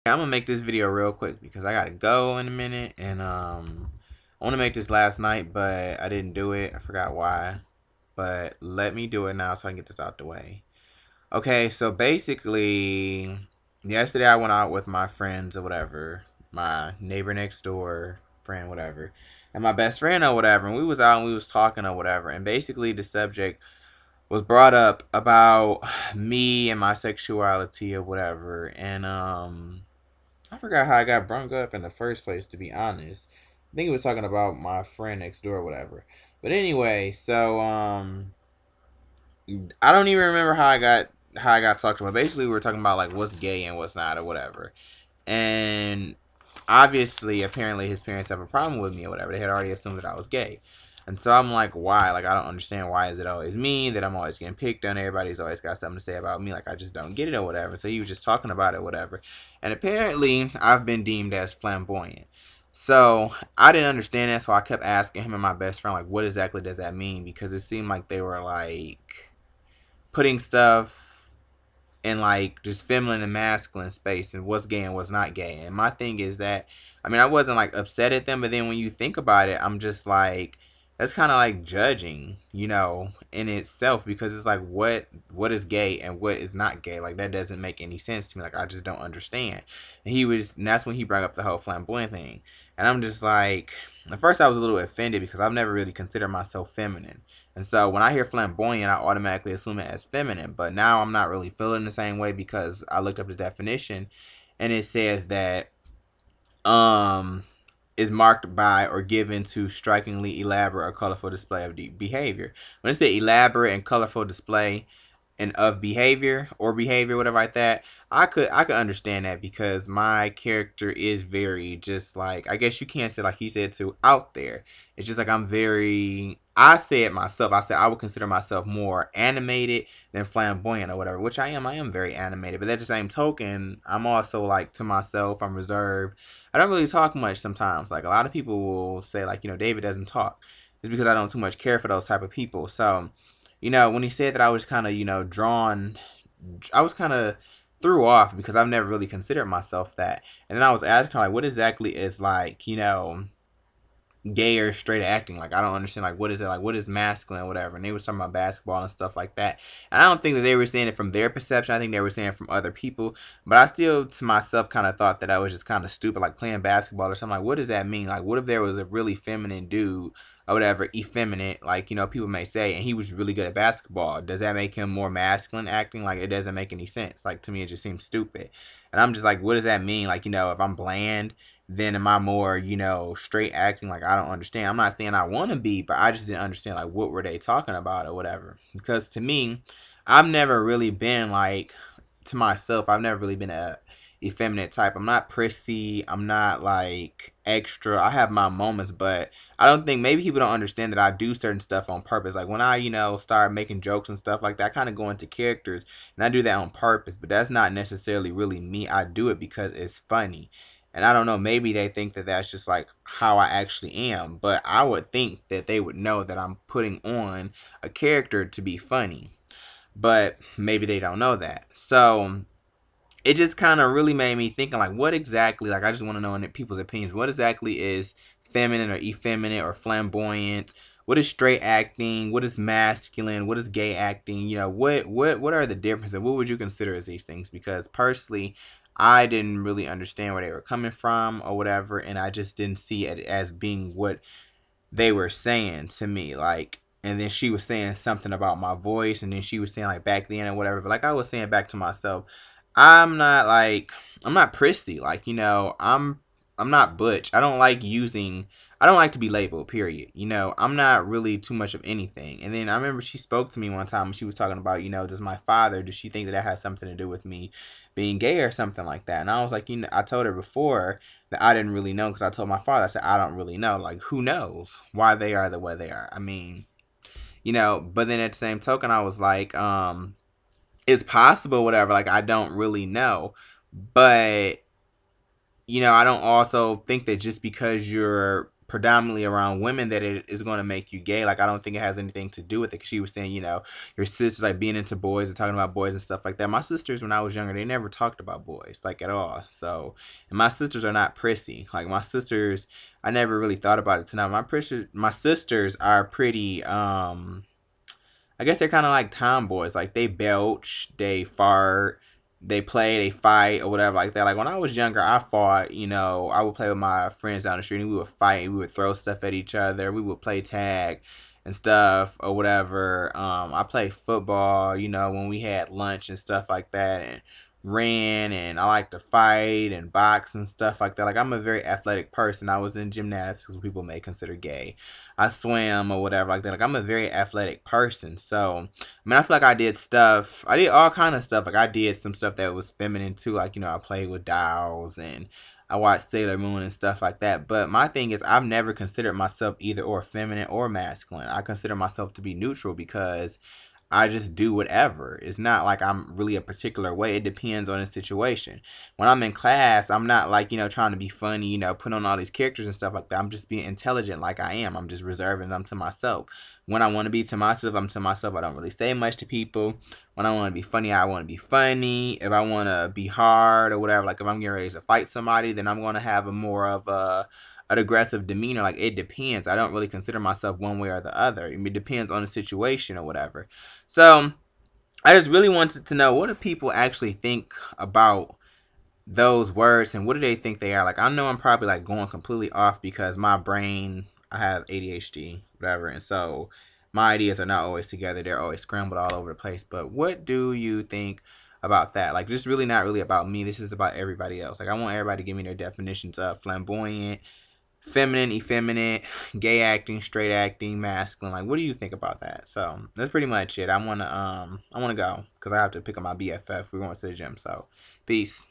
I'm gonna make this video real quick because I gotta go in a minute, and I want to make this last night, but I didn't do it. I forgot why, but let me do it now so I can get this out the way. Okay, so basically, yesterday I went out with my friends or whatever, my neighbor next door friend, whatever, and my best friend or whatever, and we was out and we was talking or whatever, and basically the subject was brought up about me and my sexuality or whatever, and I forgot how I got brung up in the first place, to be honest. I think he was talking about my friend next door or whatever. But anyway, so I don't even remember how I got talked about. Basically, we were talking about like what's gay and what's not or whatever. And obviously, apparently, his parents have a problem with me or whatever. They had already assumed that I was gay. And so I'm like, why? Like, I don't understand. Why is it always me that I'm always getting picked on? Everybody's always got something to say about me. Like, I just don't get it or whatever. So he was just talking about it, whatever. And apparently, I've been deemed as flamboyant. So I didn't understand that. So I kept asking him and my best friend, like, what exactly does that mean? Because it seemed like they were like putting stuff in like just feminine and masculine space and what's gay and what's not gay. And my thing is that, I mean, I wasn't like upset at them, but then when you think about it, I'm just like, that's kind of like judging, in itself, because it's like what is gay and what is not gay. Like that doesn't make any sense to me. Like I just don't understand. And that's when he brought up the whole flamboyant thing, and I'm just like, at first I was a little offended because I've never really considered myself feminine. And so when I hear flamboyant, I automatically assume it as feminine. But now I'm not really feeling the same way because I looked up the definition, and it says that um is marked by or given to strikingly elaborate or colorful display of behavior. When it says elaborate and colorful display and of behavior, whatever like that, I could understand that because my character is very, just like, I guess you can't say like he said to, out there. It's just like I say it myself. I said I would consider myself more animated than flamboyant or whatever, which I am. I am very animated, but at the same token, I'm also like, to myself, I'm reserved. I don't really talk much sometimes. Like a lot of people will say like, David doesn't talk. It's because I don't too much care for those type of people. So when he said that, I was kind of, I was kind of threw off because I've never really considered myself that. And then I was asking, like, what exactly is like, gay or straight acting? Like, I don't understand, like, what is it? Like, what is masculine or whatever? And they was talking about basketball and stuff like that. And I don't think that they were saying it from their perception. I think they were saying it from other people. But I still, to myself, kind of thought that I was just kind of stupid, like playing basketball or something. Like, what does that mean? Like, what if there was a really feminine dude or whatever, effeminate, like, people may say, and he was really good at basketball? Does that make him more masculine acting? Like, it doesn't make any sense. Like, to me, it just seems stupid. And I'm just like, what does that mean? Like, if I'm bland, then am I more, straight acting? Like, I don't understand. I'm not saying I want to be, but I just didn't understand, like, what were they talking about or whatever. Because to me, I've never really been like, to myself, I've never really been a effeminate type. I'm not prissy. I'm not like extra. I have my moments, but I don't think, maybe people don't understand that I do certain stuff on purpose. Like when I, start making jokes and stuff like that, I kind of go into characters and I do that on purpose, but that's not necessarily really me. I do it because it's funny. And I don't know, maybe they think that that's just like how I actually am, but I would think that they would know that I'm putting on a character to be funny. But maybe they don't know that. So it just kind of really made me thinking, like, what exactly, like, I just want to know in people's opinions, what exactly is feminine or effeminate or flamboyant? What is straight acting? What is masculine? What is gay acting? What are the differences? What would you consider as these things? Because personally, I didn't really understand where they were coming from or whatever, and I just didn't see it as being what they were saying to me. Like, and then she was saying something about my voice, and then she was saying like back then or whatever. But like I was saying back to myself, I'm not like, I'm not prissy. Like, I'm not butch. I don't like to be labeled, period. I'm not really too much of anything. And then I remember she spoke to me one time and she was talking about, does my father, does she think that has something to do with me being gay or something like that? And I was like, I told her before that I didn't really know, because I told my father, I said, I don't really know. Like, who knows why they are the way they are? I mean, but then at the same token, I was like, it's possible, whatever. Like, I don't really know. But, I don't also think that just because you're predominantly around women that it is going to make you gay. Like, I don't think it has anything to do with it. Cause she was saying, your sisters like being into boys and talking about boys and stuff like that. My sisters, when I was younger, they never talked about boys like at all. So, and my sisters are not prissy. Like my sisters, I never really thought about it tonight. My sisters are pretty. I guess they're kind of like tomboys. Like they belch, they fart, they play, they fight, or whatever like that. Like when I was younger, I fought. I would play with my friends down the street, and we would fight. We would throw stuff at each other. We would play tag and stuff or whatever. I played football. When we had lunch and stuff like that, and ran, and I like to fight and box and stuff like that. Like I'm a very athletic person. I was in gymnastics, which people may consider gay. I swam or whatever like that. Like I'm a very athletic person. So I feel like I did stuff. I did all kind of stuff. Like I did some stuff that was feminine too. Like I played with dolls and I watched Sailor Moon and stuff like that. But my thing is, I've never considered myself either or feminine or masculine. I consider myself to be neutral because I just do whatever. It's not like I'm really a particular way. It depends on the situation. When I'm in class, I'm not like, trying to be funny, put on all these characters and stuff like that. I'm just being intelligent like I am. I'm just reserving them to myself. When I want to be to myself, I'm to myself. I don't really say much to people. When I want to be funny, I want to be funny. If I want to be hard or whatever, like if I'm getting ready to fight somebody, then I'm going to have a more of an aggressive demeanor. Like it depends. I don't really consider myself one way or the other. It depends on the situation or whatever. So I just really wanted to know, what do people actually think about those words and what do they think they are? Like I know I'm probably like going completely off because my brain, I have ADHD, whatever, and so my ideas are not always together. They're always scrambled all over the place. But what do you think about that? Like, this is really not really about me. This is about everybody else. Like, I want everybody to give me their definitions of flamboyant, feminine, effeminate, gay acting, straight acting, masculine. Like, what do you think about that? So that's pretty much it. I wanna go because I have to pick up my BFF. We're going to the gym. So peace.